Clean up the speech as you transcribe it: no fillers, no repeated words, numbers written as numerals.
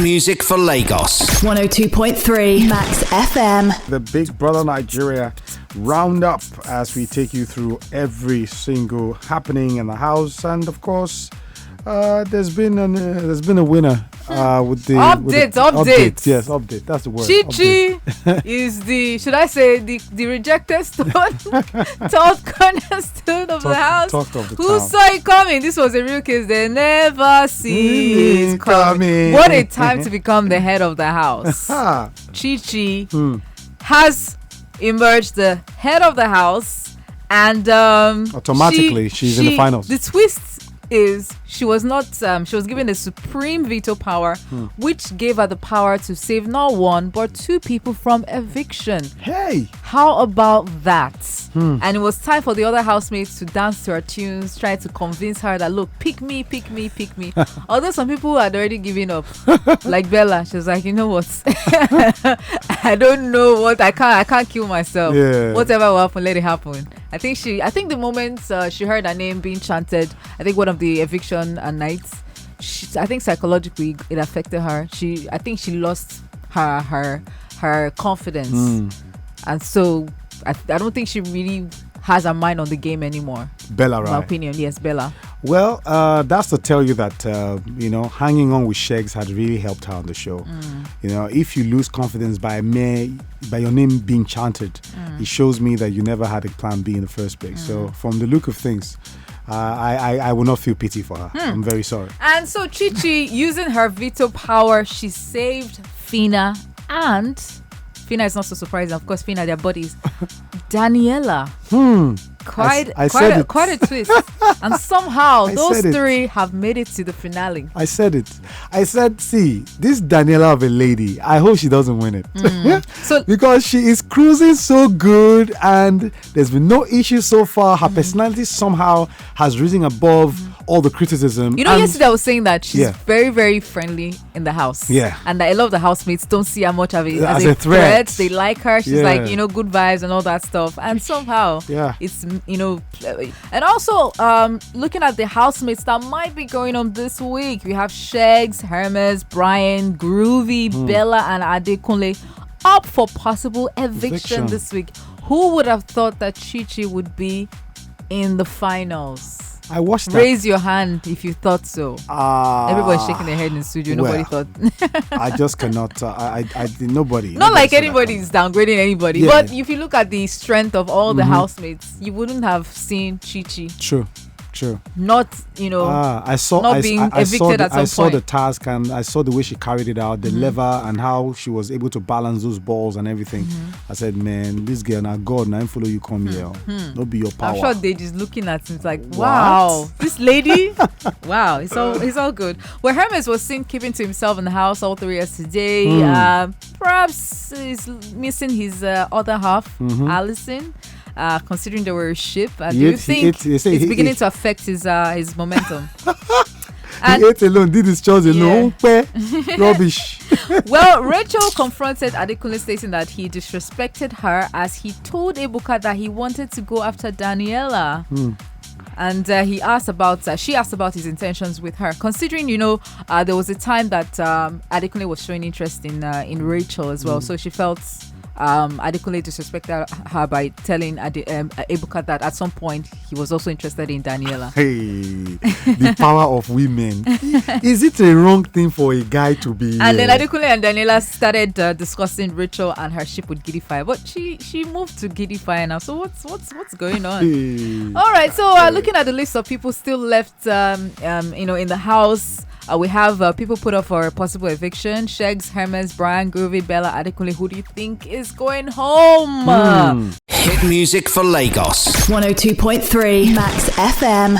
music for Lagos. 102.3 Max FM. The Big Brother Nigeria roundup as we take you through every single happening in the house, and of course, there's been a winner with the update. Yes, update. That's the word. Chichi is the rejected stone, third cornerstone of the house. Who saw it coming? This was a real case. They never see it coming. What a time to become the head of the house. Chichi has emerged the head of the house, and automatically she's in the finals. The twist is she was given a supreme veto power, which gave her the power to save not one but two people from eviction. Hey, how about that? And it was time for the other housemates to dance to her tunes, try to convince her that, look, pick me. Although some people had already given up, like Bella. She was like, you know what, I don't know what, I can't kill myself. Whatever will happen, let it happen. I think the moment she heard her name being chanted, I think one of the eviction nights, I think psychologically it affected her. I think she lost her confidence, and so I don't think she really has her mind on the game anymore. Bella, right? In my opinion, yes, Bella. Well, that's to tell you that hanging on with Chichi'S had really helped her on the show. If you lose confidence by your name being chanted, it shows me that you never had a plan B in the first place. So from the look of things, I will not feel pity for her. I'm very sorry. And so Chichi, using her veto power, she saved Phyna, and Phyna is not so surprising. Of course, Phyna, their buddies. Daniella. Quite a twist. And somehow those three have made it to the finale. I said it. I said, see, this Daniella of a lady, I hope she doesn't win it. Because she is cruising so good and there's been no issue so far. Her personality somehow has risen above all the criticism. Yesterday I was saying that she's very, very friendly in the house. Yeah. And that a lot of the housemates don't see her much of it as a threat. They like her. She's like, good vibes and all that stuff. And somehow it's, and also looking at the housemates that might be going on this week, we have Chichi'S, Hermes, Brian, Groovy, Bella, and Adekunle up for possible eviction this week. Who would have thought that Chichi would be in the finals? I watched that. Raise your hand if you thought so. Everybody's shaking their head in the studio. Nobody thought. I just cannot. Nobody. Not like anybody's downgrading anybody. But if you look at the strength of all the housemates, you wouldn't have seen Chichi. True. Not, being evicted at some point. I saw the task and I saw the way she carried it out, the lever and how she was able to balance those balls and everything. I said, man, this girl, now God, now I follow you come here. Don't be your power. I'm sure they just looking at him like, wow, this lady, wow, it's all good. Well, Hermes was seen keeping to himself in the house all 3 years today. Perhaps he's missing his other half, Allison. Considering they were a ship, do you think it's beginning to affect his momentum? He ate alone, did his chores alone. Rubbish. Well, Rachel confronted Adekunle, stating that he disrespected her as he told Ebuka that he wanted to go after Daniella. And she asked about his intentions with her. Considering, there was a time that Adekunle was showing interest in Rachel as well, so she felt Adekunle disrespected her by telling Ebuka that at some point he was also interested in Daniella. Hey, the power of women. Is it a wrong thing for a guy to be? And then Adekunle and Daniella started discussing Rachel and her ship with Gidify, but she moved to Gidify now. So what's going on? Hey. All right, so looking at the list of people still left, in the house. We have people put up for possible eviction. Chichi'S, Hermes, Brian, Groovy, Bella, Adekunle. Who do you think is going home? Hit music for Lagos. 102.3 Max FM.